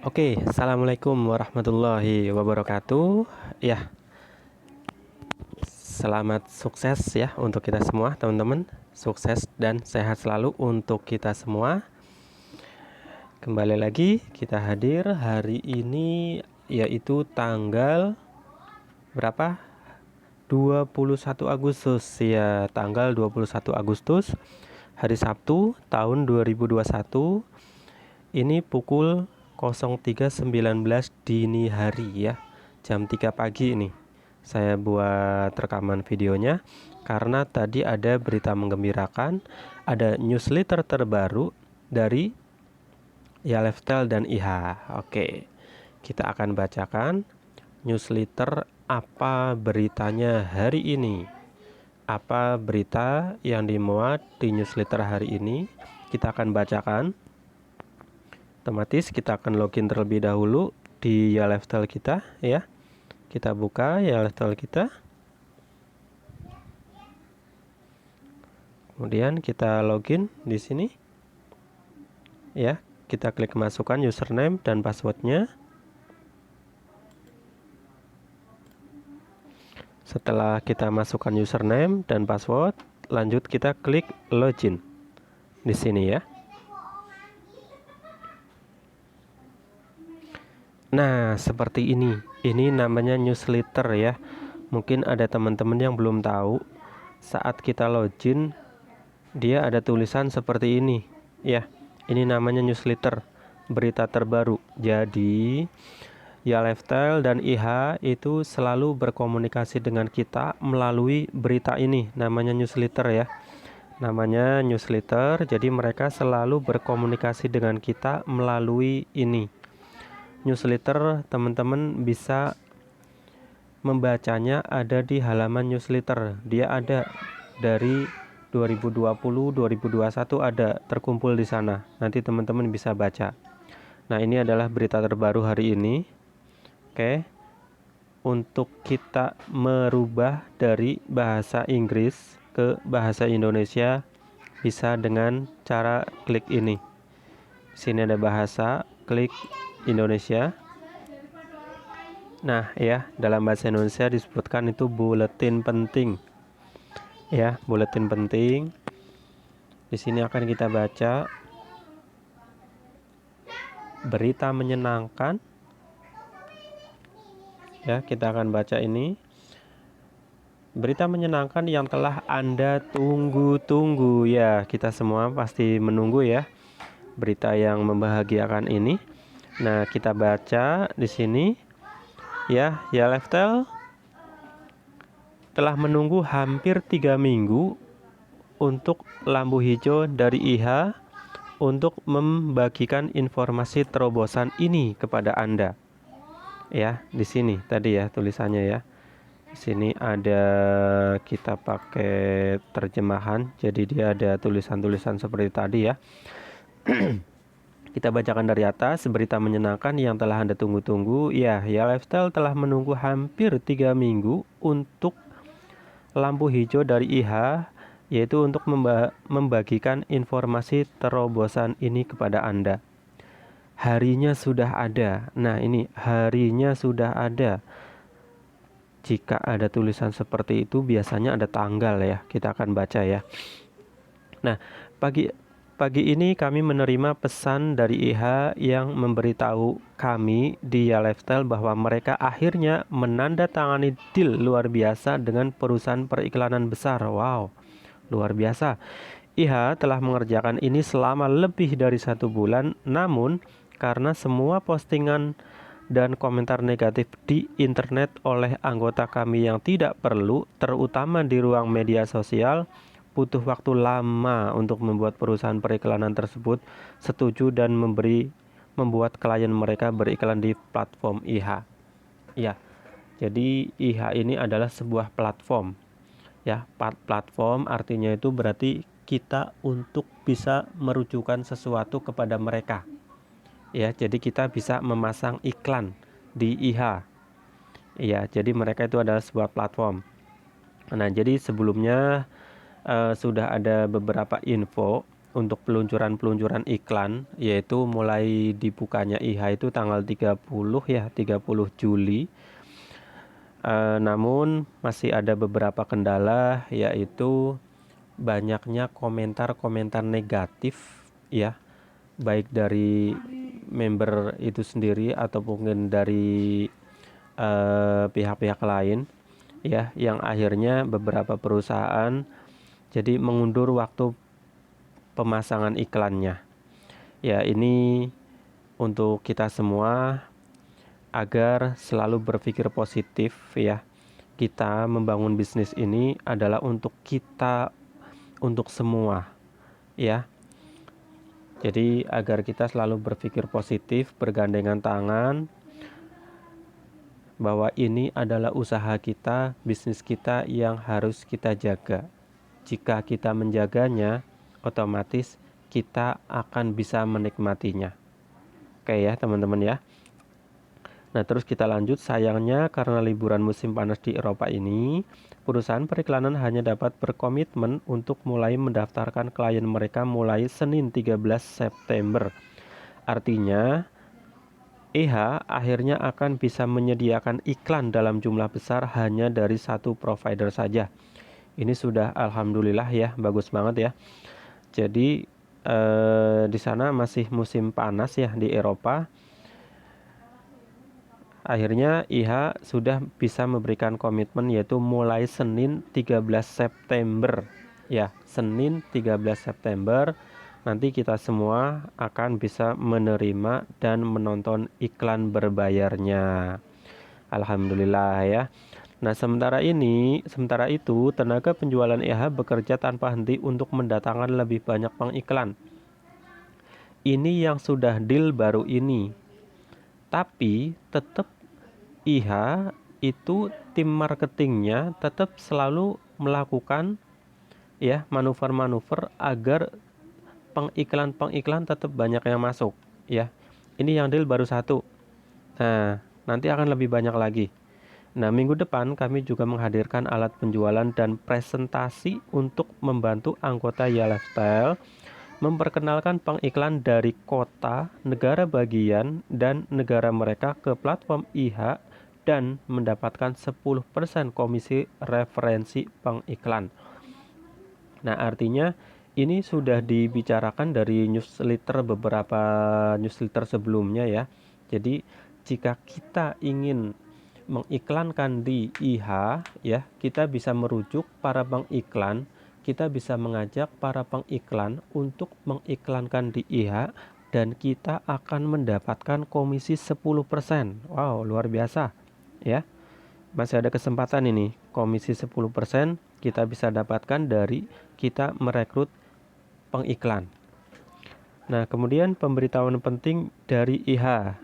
Oke, assalamualaikum warahmatullahi wabarakatuh. Ya, selamat sukses ya untuk kita semua, teman-teman. Sukses dan sehat selalu untuk kita semua. Kembali lagi kita hadir hari ini, yaitu tanggal berapa? 21 Agustus ya, tanggal 21 Agustus, hari Sabtu tahun 2021. Ini pukul 03.19 dini hari ya, jam 3 pagi ini saya buat rekaman videonya karena tadi ada berita menggembirakan, ada newsletter terbaru dari Ya Lifestyle dan IHA. Oke, kita akan bacakan newsletter apa beritanya hari ini. Apa berita yang dimuat di newsletter hari ini? Kita akan bacakan. Otomatis kita akan login terlebih dahulu di Ya Lifestyle kita ya. Kita buka Ya Lifestyle kita. Kemudian kita login di sini. Ya, kita klik masukkan username dan passwordnya. Setelah kita masukkan username dan password, lanjut kita klik login di sini ya. Nah, seperti ini. Ini namanya newsletter ya. Mungkin ada teman-teman yang belum tahu. Saat kita login, dia ada tulisan seperti ini. Ya, ini namanya newsletter, berita terbaru. Jadi, Ya Lifestyle dan IHA itu selalu berkomunikasi dengan kita melalui berita ini, namanya newsletter ya. Namanya newsletter, jadi mereka selalu berkomunikasi dengan kita melalui ini. Newsletter, teman-teman bisa membacanya ada di halaman newsletter. Dia ada dari 2020, 2021 ada terkumpul di sana. Nanti teman-teman bisa baca. Nah, ini adalah berita terbaru hari ini. Oke. Untuk kita merubah dari bahasa Inggris ke bahasa Indonesia bisa dengan cara klik ini. Sini ada bahasa, klik Indonesia. Nah, ya, dalam bahasa Indonesia disebutkan itu buletin penting. Ya, buletin penting. Di sini akan kita baca berita menyenangkan. Ya, kita akan baca ini. Berita menyenangkan yang telah Anda tunggu-tunggu. Ya, kita semua pasti menunggu ya berita yang membahagiakan ini. Nah, kita baca di sini. Ya Lifestyle telah menunggu hampir 3 minggu untuk lampu hijau dari IHA untuk membagikan informasi terobosan ini kepada Anda. Ya, di sini tadi ya tulisannya ya. Di sini ada, kita pakai terjemahan, jadi dia ada tulisan-tulisan seperti tadi ya. Kita bacakan dari atas, berita menyenangkan yang telah Anda tunggu-tunggu. Ya Lifestyle telah menunggu hampir 3 minggu untuk lampu hijau dari IHA, yaitu untuk membagikan informasi terobosan ini kepada Anda. Harinya sudah ada. Nah, ini harinya sudah ada. Jika ada tulisan seperti itu biasanya ada tanggal ya. Kita akan baca ya. Nah, pagi ini kami menerima pesan dari IHA yang memberitahu kami di Ya Lifestyle bahwa mereka akhirnya menandatangani deal luar biasa dengan perusahaan periklanan besar. Wow, luar biasa. IHA telah mengerjakan ini selama lebih dari 1 bulan, namun karena semua postingan dan komentar negatif di internet oleh anggota kami yang tidak perlu, terutama di ruang media sosial, butuh waktu lama untuk membuat perusahaan periklanan tersebut setuju dan membuat klien mereka beriklan di platform IHA. Ya, jadi IHA ini adalah sebuah platform. Ya, platform artinya itu berarti kita untuk bisa merujukan sesuatu kepada mereka. Ya, jadi kita bisa memasang iklan di IHA. Ya, jadi mereka itu adalah sebuah platform. Nah, jadi sebelumnya sudah ada beberapa info untuk peluncuran iklan, yaitu mulai dibukanya IHA itu tanggal 30 ya, 30 Juli. Namun masih ada beberapa kendala, yaitu banyaknya komentar-komentar negatif ya, baik dari member itu sendiri atau mungkin dari pihak-pihak lain ya, yang akhirnya beberapa perusahaan jadi mengundur waktu pemasangan iklannya. Ya, ini untuk kita semua agar selalu berpikir positif ya. Kita membangun bisnis ini adalah untuk kita, untuk semua ya. Jadi agar kita selalu berpikir positif, bergandengan tangan, bahwa ini adalah usaha kita, bisnis kita yang harus kita jaga. Jika kita menjaganya, otomatis kita akan bisa menikmatinya. Oke ya teman-teman ya. Nah, terus kita lanjut. Sayangnya karena liburan musim panas di Eropa ini, perusahaan periklanan hanya dapat berkomitmen untuk mulai mendaftarkan klien mereka mulai Senin 13 September. Artinya, EHA akhirnya akan bisa menyediakan iklan dalam jumlah besar hanya dari satu provider saja. Ini sudah alhamdulillah ya, bagus banget ya. Jadi di sana masih musim panas ya di Eropa. Akhirnya IHA sudah bisa memberikan komitmen yaitu mulai Senin 13 September. Ya, Senin 13 September nanti kita semua akan bisa menerima dan menonton iklan berbayarnya. Alhamdulillah ya. Nah, sementara itu tenaga penjualan IHA bekerja tanpa henti untuk mendatangkan lebih banyak pengiklan. Ini yang sudah deal baru ini. Tapi tetap IHA itu tim marketingnya tetap selalu melakukan ya manuver-manuver agar pengiklan tetap banyak yang masuk ya. Ini yang deal baru satu. Nah, nanti akan lebih banyak lagi. Nah, minggu depan kami juga menghadirkan alat penjualan dan presentasi untuk membantu anggota Ya Lifestyle memperkenalkan pengiklan dari kota, negara bagian, dan negara mereka ke platform IHA dan mendapatkan 10% komisi referensi pengiklan. Nah, artinya ini sudah dibicarakan dari beberapa newsletter sebelumnya ya. Jadi, jika kita ingin mengiklankan di IHA ya, kita bisa merujuk para pengiklan. Kita bisa mengajak para pengiklan untuk mengiklankan di IHA dan kita akan mendapatkan komisi 10%. Wow, luar biasa ya. Masih ada kesempatan ini. Komisi 10% kita bisa dapatkan dari kita merekrut pengiklan. Nah, kemudian pemberitahuan penting dari IHA.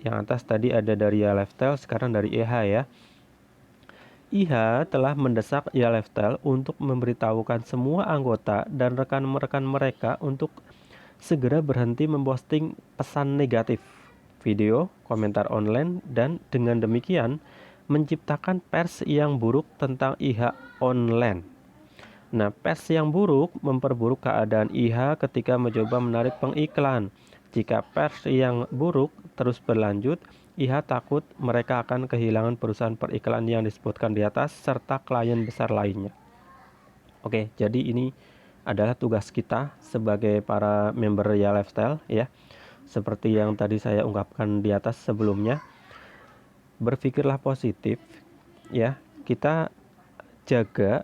Yang atas tadi ada dari Ya Lifestyle, sekarang dari IHA ya. IHA telah mendesak Ya Lifestyle untuk memberitahukan semua anggota dan rekan-rekan mereka untuk segera berhenti memposting pesan negatif, video, komentar online, dan dengan demikian menciptakan pers yang buruk tentang IHA online. Nah, pers yang buruk memperburuk keadaan IHA ketika mencoba menarik pengiklan. Jika pers yang buruk terus berlanjut, IHA takut mereka akan kehilangan perusahaan periklan yang disebutkan di atas serta klien besar lainnya. Oke, jadi ini adalah tugas kita sebagai para member Ya Lifestyle ya. Seperti yang tadi saya ungkapkan di atas sebelumnya, berpikirlah positif ya. Kita jaga,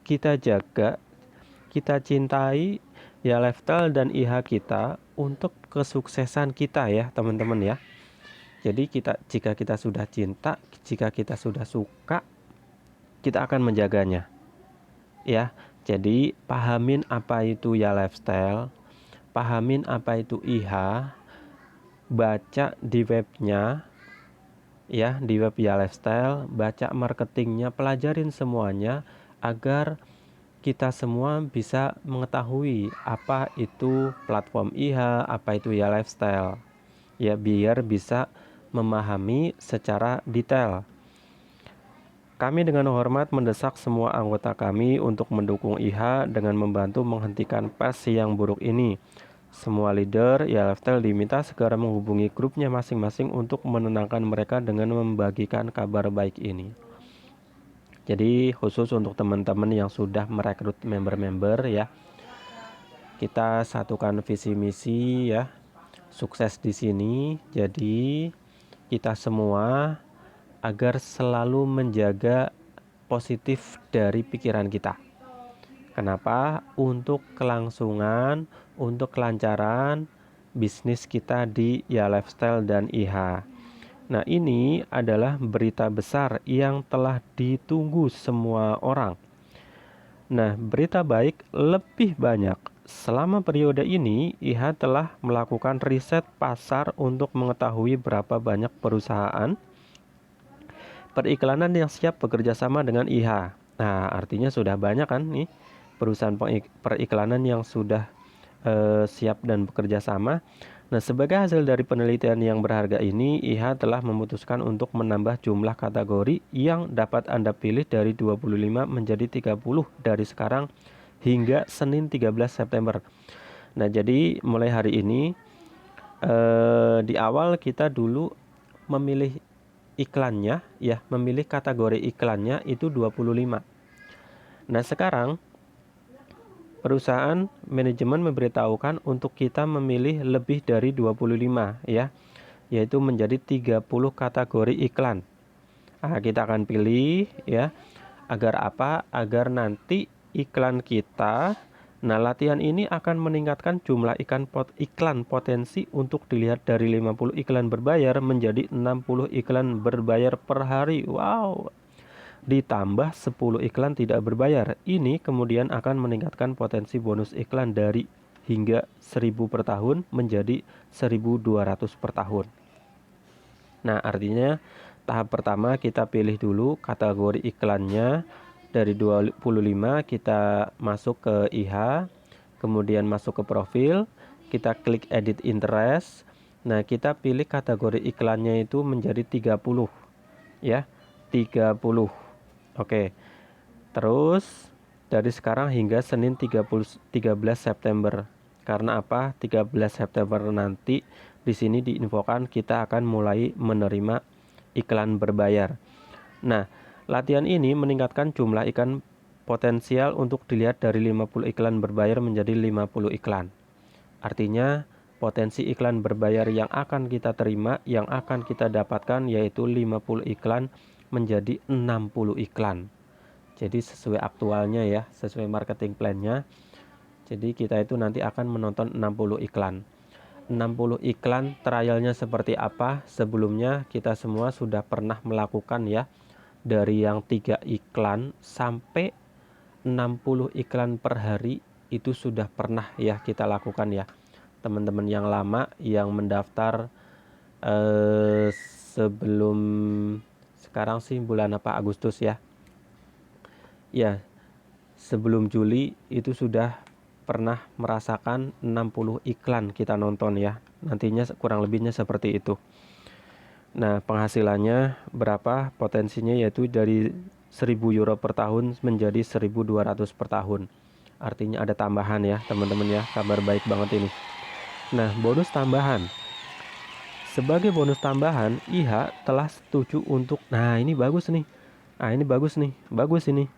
kita cintai Ya Lifestyle dan IHA kita untuk kesuksesan kita ya teman-teman ya. Jadi jika kita sudah cinta, jika kita sudah suka, kita akan menjaganya. Ya. Jadi pahamin apa itu Ya Lifestyle, pahamin apa itu IHA, baca di webnya ya, di web Ya Lifestyle, baca marketingnya, pelajarin semuanya agar kita semua bisa mengetahui apa itu platform IHA, apa itu Ya Lifestyle. Ya, biar bisa memahami secara detail. Kami dengan hormat mendesak semua anggota kami untuk mendukung IHA dengan membantu menghentikan pers yang buruk ini. Semua leader YLFTEL diminta segera menghubungi grupnya masing-masing untuk menenangkan mereka dengan membagikan kabar baik ini. Jadi khusus untuk teman-teman yang sudah merekrut member-member ya, kita satukan visi misi ya, sukses di sini. Jadi kita semua agar selalu menjaga positif dari pikiran kita. Kenapa? Untuk kelangsungan, untuk kelancaran bisnis kita di Ya Lifestyle dan IHA. Nah, ini adalah berita besar yang telah ditunggu semua orang. Nah, berita baik lebih banyak. Selama periode ini, IHA telah melakukan riset pasar untuk mengetahui berapa banyak perusahaan periklanan yang siap bekerja sama dengan IHA. Nah, artinya sudah banyak kan nih perusahaan periklanan yang sudah siap dan bekerja sama. Nah, sebagai hasil dari penelitian yang berharga ini, IHA telah memutuskan untuk menambah jumlah kategori yang dapat Anda pilih dari 25 menjadi 30 dari sekarang hingga Senin 13 September. Nah, jadi mulai hari ini di awal kita dulu memilih iklannya ya, memilih kategori iklannya itu 25. Nah, sekarang perusahaan manajemen memberitahukan untuk kita memilih lebih dari 25 ya, yaitu menjadi 30 kategori iklan. Nah, kita akan pilih ya, agar apa? Agar nanti iklan kita, nah latihan ini akan meningkatkan jumlah iklan potensi untuk dilihat dari 50 iklan berbayar menjadi 60 iklan berbayar per hari. Wow. Ditambah 10 iklan tidak berbayar. Ini kemudian akan meningkatkan potensi bonus iklan dari hingga 1000 per tahun menjadi 1200 per tahun. Nah, artinya tahap pertama kita pilih dulu kategori iklannya dari 25, kita masuk ke IHA, kemudian masuk ke profil, kita klik edit interest. Nah, kita pilih kategori iklannya itu menjadi 30 ya, 30. Oke. Terus dari sekarang hingga Senin 13 September. Karena apa? 13 September nanti di sini diinfokan kita akan mulai menerima iklan berbayar. Nah, latihan ini meningkatkan jumlah iklan potensial untuk dilihat dari 50 iklan berbayar menjadi 50 iklan. Artinya potensi iklan berbayar yang akan kita terima, yang akan kita dapatkan yaitu 50 iklan menjadi 60 iklan. Jadi sesuai aktualnya ya, sesuai marketing plan-nya. Jadi kita itu nanti akan menonton 60 iklan. 60 iklan trialnya seperti apa? Sebelumnya kita semua sudah pernah melakukan ya. Dari yang 3 iklan sampai 60 iklan per hari itu sudah pernah ya kita lakukan ya. Teman-teman yang lama yang mendaftar sebelum sekarang sih bulan apa, Agustus ya. Ya, sebelum Juli itu sudah pernah merasakan 60 iklan kita nonton ya. Nantinya kurang lebihnya seperti itu. Nah, penghasilannya berapa? Potensinya yaitu dari 1000 euro per tahun menjadi 1200 per tahun. Artinya ada tambahan ya teman-teman ya. Kabar baik banget ini. Nah, bonus tambahan. Sebagai bonus tambahan, IHA telah setuju untuk, nah ini bagus nih. Nah, ini bagus nih. Bagus ini.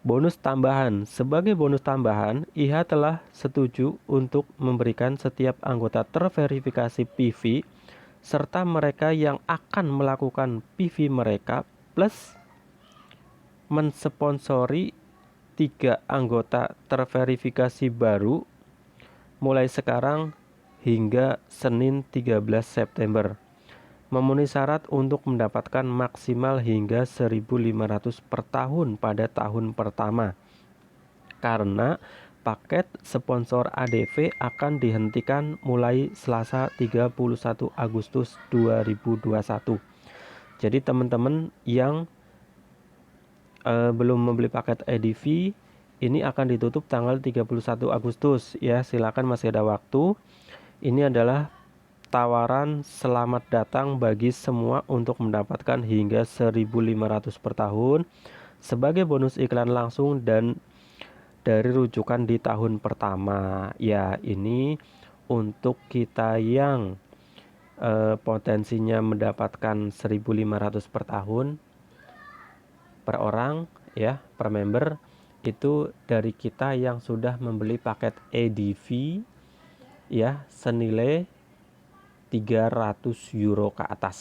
Bonus tambahan. Sebagai bonus tambahan, IHA telah setuju untuk memberikan setiap anggota terverifikasi PV serta mereka yang akan melakukan PV mereka plus mensponsori 3 anggota terverifikasi baru mulai sekarang hingga Senin 13 September. Memenuhi syarat untuk mendapatkan maksimal hingga 1.500 per tahun pada tahun pertama. Karena paket sponsor ADV akan dihentikan mulai Selasa 31 Agustus 2021. Jadi teman-teman yang belum membeli paket ADV ini akan ditutup tanggal 31 Agustus ya, silakan masih ada waktu. Ini adalah tawaran selamat datang bagi semua untuk mendapatkan hingga 1.500 per tahun sebagai bonus iklan langsung dan dari rujukan di tahun pertama. Ya, ini untuk kita yang potensinya mendapatkan 1.500 per tahun per orang ya, per member, itu dari kita yang sudah membeli paket EDV ya senilai 300 euro ke atas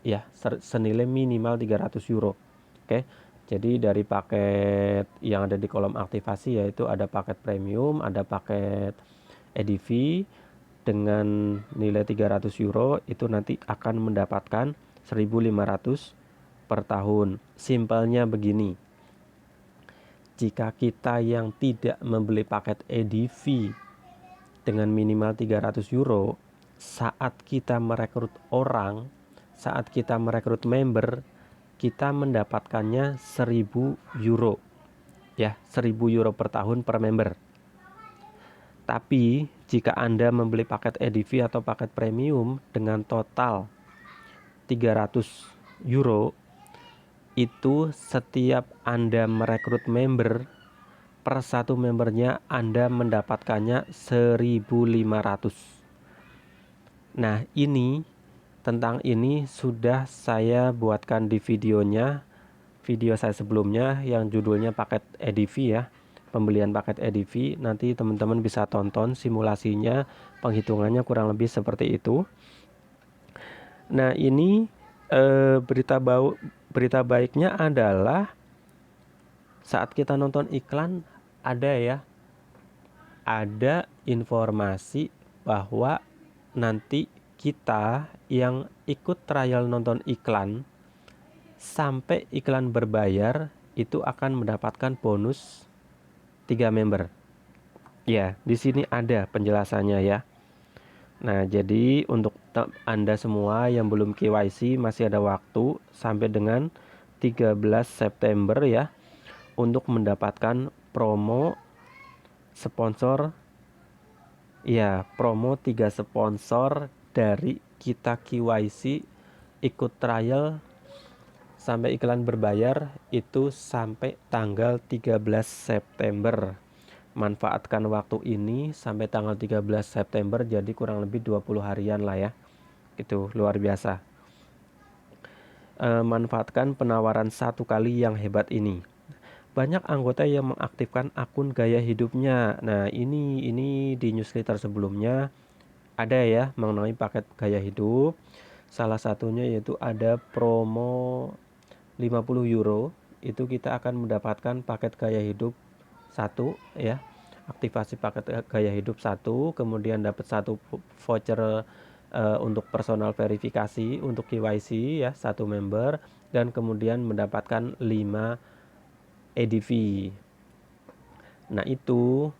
ya, senilai minimal 300 euro. Oke. Jadi dari paket yang ada di kolom aktivasi yaitu ada paket premium, ada paket EDV dengan nilai 300 euro itu nanti akan mendapatkan 1.500 per tahun. Simpelnya begini. Jika kita yang tidak membeli paket EDV dengan minimal 300 euro, saat kita merekrut orang, saat kita merekrut member, kita mendapatkannya 1.000 euro. Ya, 1.000 euro per tahun per member. Tapi jika Anda membeli paket EDV atau paket premium dengan total 300 euro, itu setiap Anda merekrut member, per satu membernya Anda mendapatkannya 1.500. Nah, tentang ini sudah saya buatkan di video saya sebelumnya yang judulnya paket EDV ya, pembelian paket EDV. Nanti teman-teman bisa tonton simulasinya, penghitungannya kurang lebih seperti itu. Nah, ini berita baiknya adalah saat kita nonton iklan ada informasi bahwa nanti kita yang ikut trial nonton iklan sampai iklan berbayar itu akan mendapatkan bonus 3 member. Ya, di sini ada penjelasannya ya. Nah, jadi untuk Anda semua yang belum KYC masih ada waktu sampai dengan 13 September ya untuk mendapatkan promo sponsor. Ya, promo 3 sponsor dari kita KYC ikut trial sampai iklan berbayar itu sampai tanggal 13 September. Manfaatkan waktu ini sampai tanggal 13 September, jadi kurang lebih 20 harian lah ya. Itu luar biasa. Manfaatkan penawaran 1 kali yang hebat ini. Banyak anggota yang mengaktifkan akun gaya hidupnya. Nah, ini di newsletter sebelumnya ada ya mengenai paket gaya hidup. Salah satunya yaitu ada promo 50 euro. Itu kita akan mendapatkan paket gaya hidup 1 ya. Aktivasi paket gaya hidup 1, kemudian dapat 1 voucher untuk personal verifikasi untuk KYC ya, 1 member, dan kemudian mendapatkan 5 EDV. Nah, itu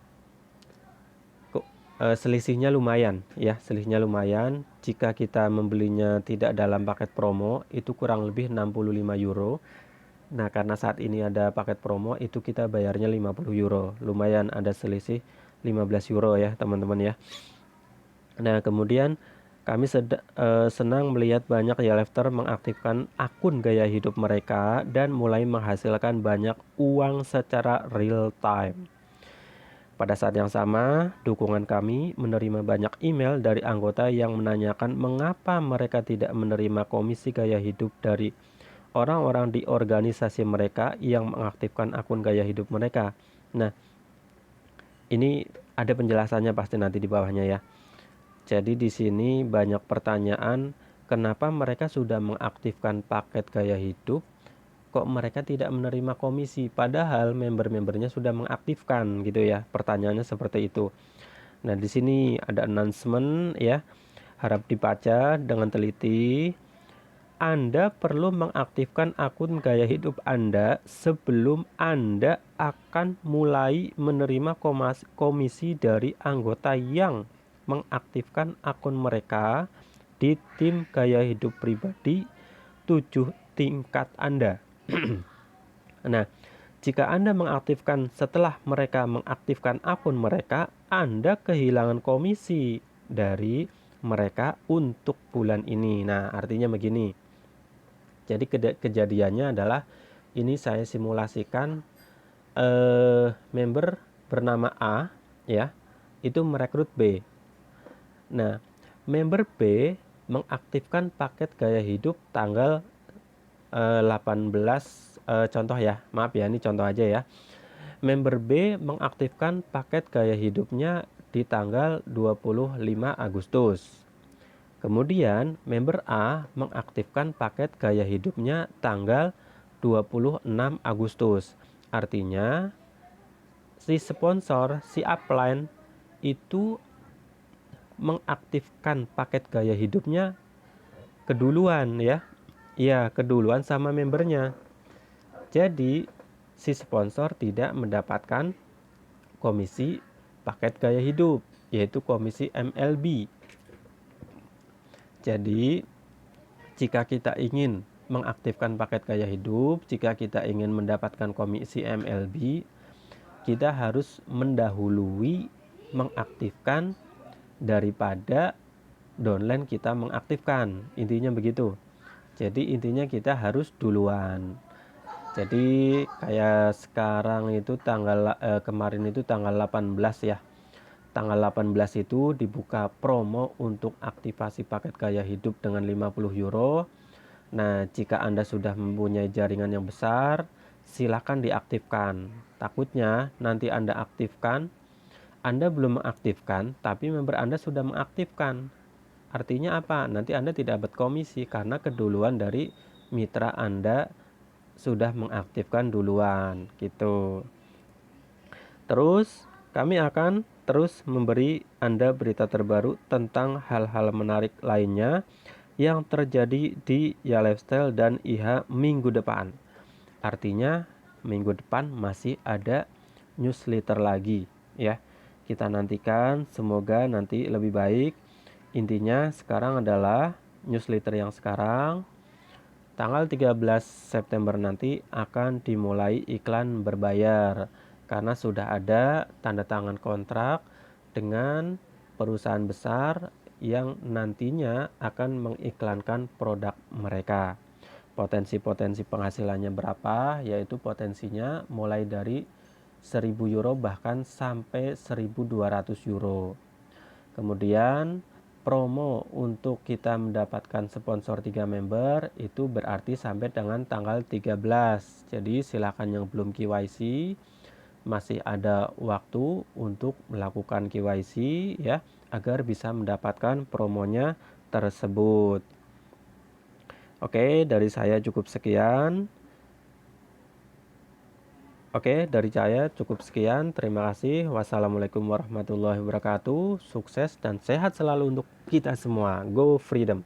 selisihnya lumayan ya, selisihnya lumayan. Jika kita membelinya tidak dalam paket promo itu kurang lebih 65 euro. Nah, karena saat ini ada paket promo itu kita bayarnya 50 euro. Lumayan ada selisih 15 euro ya teman-teman ya. Nah, kemudian kami senang melihat banyak Yalefter mengaktifkan akun gaya hidup mereka dan mulai menghasilkan banyak uang secara real time. Pada saat yang sama, dukungan kami menerima banyak email dari anggota yang menanyakan mengapa mereka tidak menerima komisi gaya hidup dari orang-orang di organisasi mereka yang mengaktifkan akun gaya hidup mereka. Nah, ini ada penjelasannya pasti nanti di bawahnya ya. Jadi di sini banyak pertanyaan, kenapa mereka sudah mengaktifkan paket gaya hidup, kok mereka tidak menerima komisi, padahal member-membernya sudah mengaktifkan gitu ya. Pertanyaannya seperti itu. Nah, di sini ada announcement ya, harap dibaca dengan teliti. Anda perlu mengaktifkan akun gaya hidup Anda sebelum Anda akan mulai menerima komisi dari anggota yang mengaktifkan akun mereka di tim gaya hidup pribadi 7 tingkat Anda. Nah, jika Anda mengaktifkan setelah mereka mengaktifkan akun mereka, Anda kehilangan komisi dari mereka untuk bulan ini. Nah, artinya begini. Jadi kejadiannya adalah ini saya simulasikan member bernama A ya, itu merekrut B. Nah, member B mengaktifkan paket gaya hidup tanggal 18 contoh ya. Maaf ya, ini contoh aja ya. Member B mengaktifkan paket gaya hidupnya di tanggal 25 Agustus. Kemudian, member A mengaktifkan paket gaya hidupnya tanggal 26 Agustus. Artinya, si sponsor, si upline itu mengaktifkan paket gaya hidupnya keduluan ya. Iya, keduluan sama membernya. Jadi, si sponsor tidak mendapatkan komisi paket gaya hidup, yaitu komisi MLB. Jadi, jika kita ingin mengaktifkan paket gaya hidup, jika kita ingin mendapatkan komisi MLB, kita harus mendahului mengaktifkan daripada downline kita mengaktifkan. Intinya begitu. Jadi intinya kita harus duluan. Jadi kayak sekarang itu kemarin itu tanggal 18 ya. Tanggal 18 itu dibuka promo untuk aktivasi paket gaya hidup dengan 50 euro. Nah, jika Anda sudah mempunyai jaringan yang besar, silakan diaktifkan. Takutnya nanti Anda aktifkan, Anda belum mengaktifkan, tapi member Anda sudah mengaktifkan. Artinya apa? Nanti Anda tidak dapat komisi karena keduluan dari mitra Anda sudah mengaktifkan duluan, gitu. Terus, kami akan terus memberi Anda berita terbaru tentang hal-hal menarik lainnya yang terjadi di Ya Lifestyle dan IH minggu depan. Artinya, minggu depan masih ada newsletter lagi, ya. Kita nantikan, semoga nanti lebih baik. Intinya sekarang adalah newsletter yang sekarang tanggal 13 September nanti akan dimulai iklan berbayar karena sudah ada tanda tangan kontrak dengan perusahaan besar yang nantinya akan mengiklankan produk mereka. Potensi-potensi penghasilannya berapa? Yaitu potensinya mulai dari 1.000 euro bahkan sampai 1.200 euro. Kemudian promo untuk kita mendapatkan sponsor 3 member itu berarti sampai dengan tanggal 13. Jadi silakan yang belum KYC masih ada waktu untuk melakukan KYC ya agar bisa mendapatkan promonya tersebut. Oke, dari saya cukup sekian. Oke, dari saya cukup sekian. Terima kasih. Wassalamualaikum warahmatullahi wabarakatuh. Sukses dan sehat selalu untuk kita semua. Go Freedom!